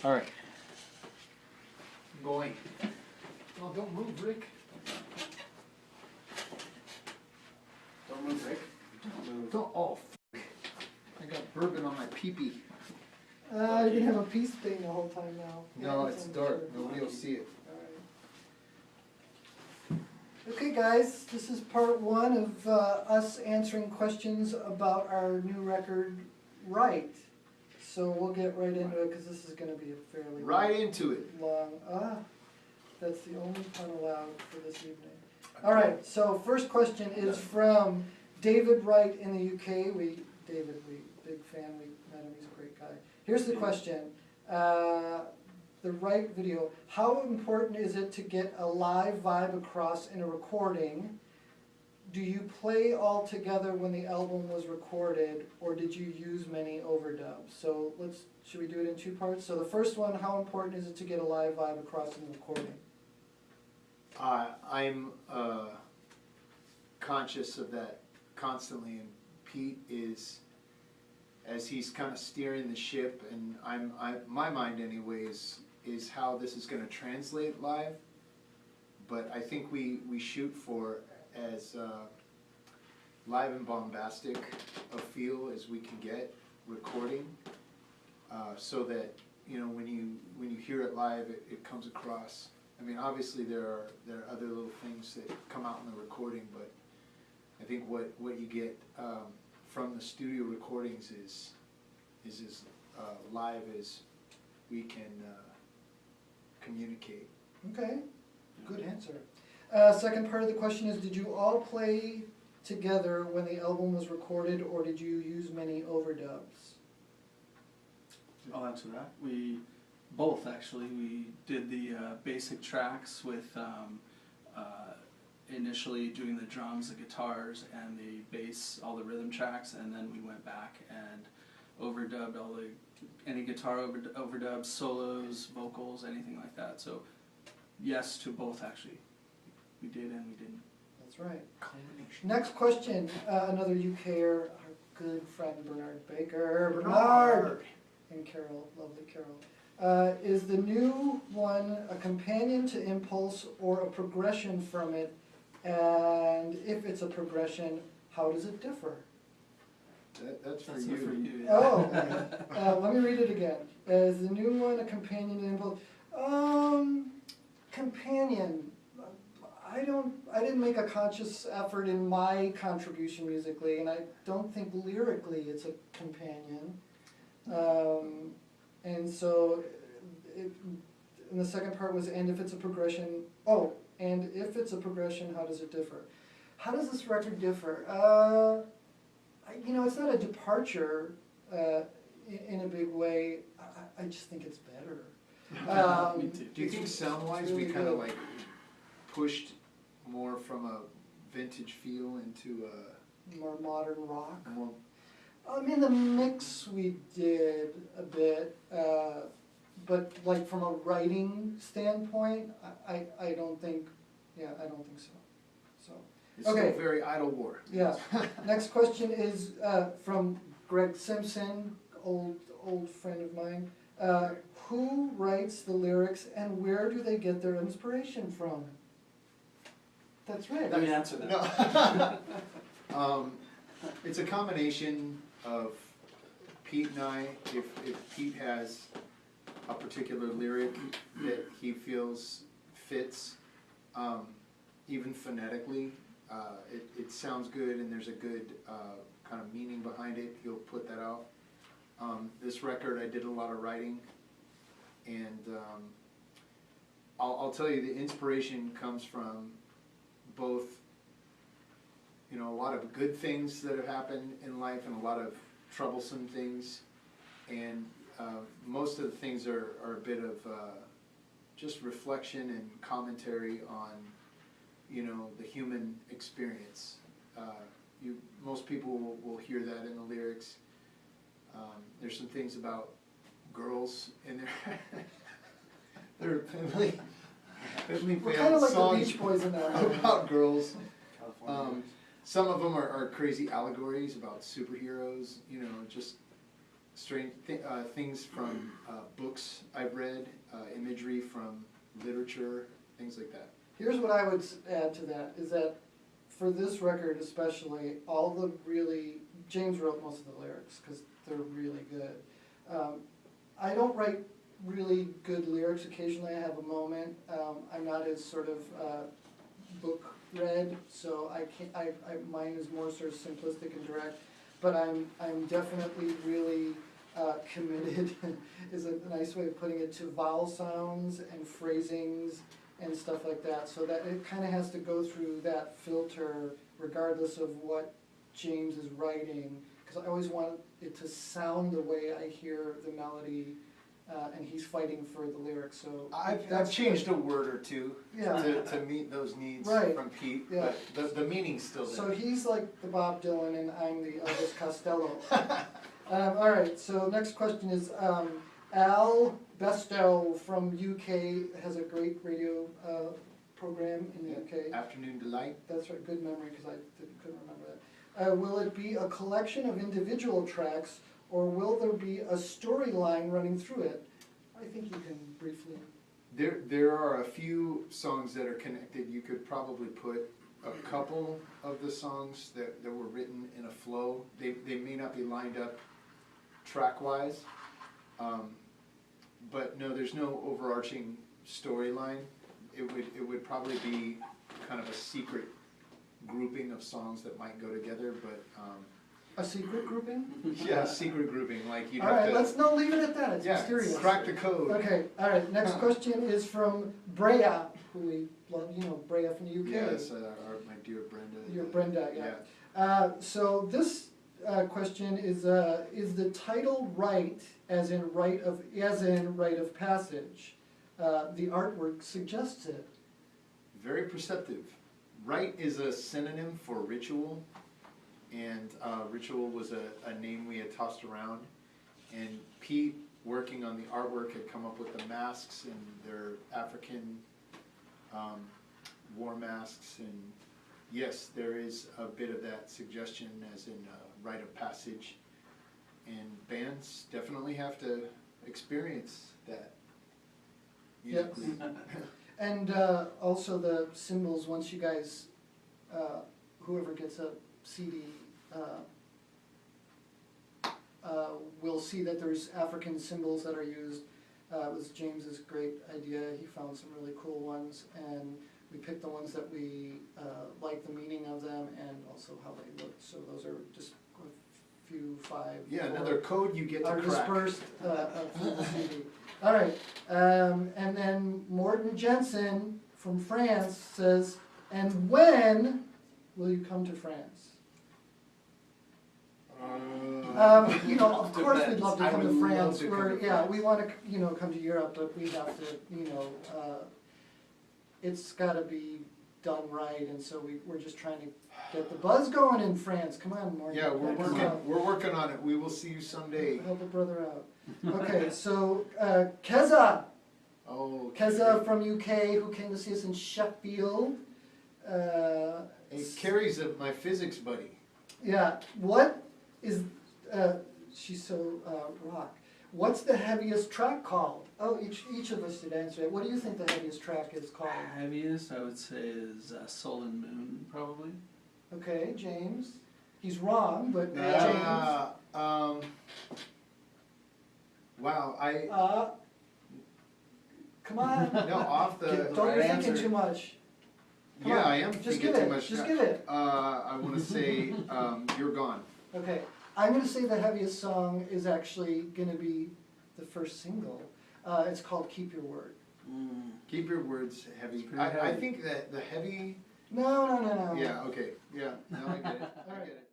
All right. Going. Oh, don't move, Rick. Don't move, Rick. Don't move. Don't, oh, f***. I got bourbon on my pee-pee. You can have a peace thing the whole time now. No, Yeah, it's on dark. sure. Nobody will see it. Alright. Okay, guys, this is part one of us answering questions about our new record, Rite. So we'll get right into it because this is going to be a fairly Right into it. long. That's the only pun allowed for this evening. All right. So first question is from David Wright in the UK. David, big fan. We met him. He's a great guy. Here's the question. The Rite video. How important is it to get a live vibe across in a recording? Do you play all together when the album was recorded, or did you use many overdubs? So should we do it in two parts? So the first one, how important is it to get a live vibe across in the recording? I'm conscious of that constantly, and Pete is, as he's kind of steering the ship, and my mind anyways, is how this is going to translate live. But I think we shoot for as live and bombastic a feel as we can get recording, so that when you hear it live, it comes across. I mean, obviously there are other little things that come out in the recording, but I think what you get from the studio recordings is as live as we can communicate. Okay, good answer. Second part of the question is, did you all play together when the album was recorded, or did you use many overdubs? I'll answer that. We both, actually. We did the basic tracks with initially doing the drums, the guitars, and the bass, all the rhythm tracks, and then we went back and overdubbed any guitar overdubs, solos, vocals, anything like that. So yes to both, actually. We did and we didn't. That's right. Next question, another UKer, our good friend Bernard Baker. Bernard! And Carol, lovely Carol. Is the new one a companion to Impulse or a progression from it? And if it's a progression, how does it differ? That's for That's you. for you, yeah. Oh, let me read it again. Is the new one a companion to Impulse? Companion. I didn't make a conscious effort in my contribution musically, and I don't think lyrically it's a companion. And so, and the second part was, and if it's a progression, and if it's a progression, how does it differ? How does this record differ? It's not a departure in a big way. I just think it's better. Me too. Do you think sound-wise really we kind of good. like pushed more from a vintage feel into a More modern rock. more? In the mix we did a bit, but like from a writing standpoint, I don't think so. So, It's okay. still very IDLEWAR. Yeah. Next question is from Greg Simpson, old friend of mine. Who writes the lyrics and where do they get their inspiration from? That's right. Let me answer that. No. It's a combination of Pete and I. If Pete has a particular lyric that he feels fits, even phonetically, it sounds good and there's a good kind of meaning behind it, he'll put that out. This record I did a lot of writing, and I'll tell you the inspiration comes from both a lot of good things that have happened in life and a lot of troublesome things, and most of the things are a bit of just reflection and commentary on the human experience. Most people will hear that in the lyrics. There's some things about girls in there. They're a Bentley We're kind of like the songs Beach Boys in that. about girls. Some of them are crazy allegories about superheroes, just things from books I've read, imagery from literature, things like that. Here's what I would add to that, is that for this record especially, all the really, James wrote most of the lyrics, because they're really good. I don't write really good lyrics. Occasionally I have a moment. I'm not as sort of book read, so mine is more sort of simplistic and direct. But I'm definitely really committed, is a nice way of putting it, to vowel sounds and phrasings and stuff like that. So that it kind of has to go through that filter regardless of what James is writing, because I always want it to sound the way I hear the melody, and he's fighting for the lyrics. So I've changed a word or two Yeah. to meet those needs Right. from Pete, Yeah. but the meaning's still there. So he's like the Bob Dylan and I'm the Elvis Costello. All right, so next question is Al Bestow from UK has a great radio program in the UK. Afternoon Delight. That's right, good memory because I couldn't remember that. Will it be a collection of individual tracks or will there be a storyline running through it? I think you can briefly. There are a few songs that are connected. You could probably put a couple of the songs that were written in a flow. They may not be lined up track-wise, but no, there's no overarching storyline. It would probably be kind of a secret grouping of songs that might go together, but A secret grouping? yeah, secret grouping, like you'd All have right, to let's not leave it at that, it's mysterious. crack the code. Okay, all right, next question is from Brea, who we love, you know, Brea from the UK. Yes, my dear Brenda. Your Brenda, yeah. So this question is the title Rite, as in rite of passage? The artwork suggests it. Very perceptive. Rite is a synonym for ritual, and ritual was a name we had tossed around. And Pete, working on the artwork, had come up with the masks and their African war masks. And yes, there is a bit of that suggestion, as in rite of passage. And bands definitely have to experience that musically. And also the symbols, once you guys, whoever gets a CD, will see that there's African symbols that are used. It was James's great idea. He found some really cool ones, and we picked the ones that we liked the meaning of them and also how they looked. So those are just a few, 5. Yeah, 4 another code you get to are crack. dispersed through the CD. All right, and then Morten Jensen from France says, and when will you come to France? You know, of course we'd love to I come to would love France. to come We're, to yeah, France. we want to, you know, come to Europe, but we have to, you know, it's got to be done right, and so we're just trying to get the buzz going in France. Come on, Morten. Yeah, we're Come on. working on it. We will see you someday. Help a brother out. Okay, so Keza. Oh, Keza from UK, who came to see us in Sheffield. Hey, Carrie's my physics buddy. Yeah, what is, she's so rock. What's the heaviest track called? Oh, each of us should answer it. What do you think the heaviest track is called? Heaviest, I would say, is Soul and Moon, probably. Okay, James. He's wrong, but James. Wow, Come on. no, off the Don't be right thinking answer. too much. Come yeah, on, I am just thinking give too it, much. just give it. I want to say You're Gone. Okay, I'm going to say the heaviest song is actually going to be the first single. It's called Keep Your Word. Keep Your Words heavy. pretty I heavy. think that the heavy. No. Yeah. Okay. Yeah. Now I get it. I get it.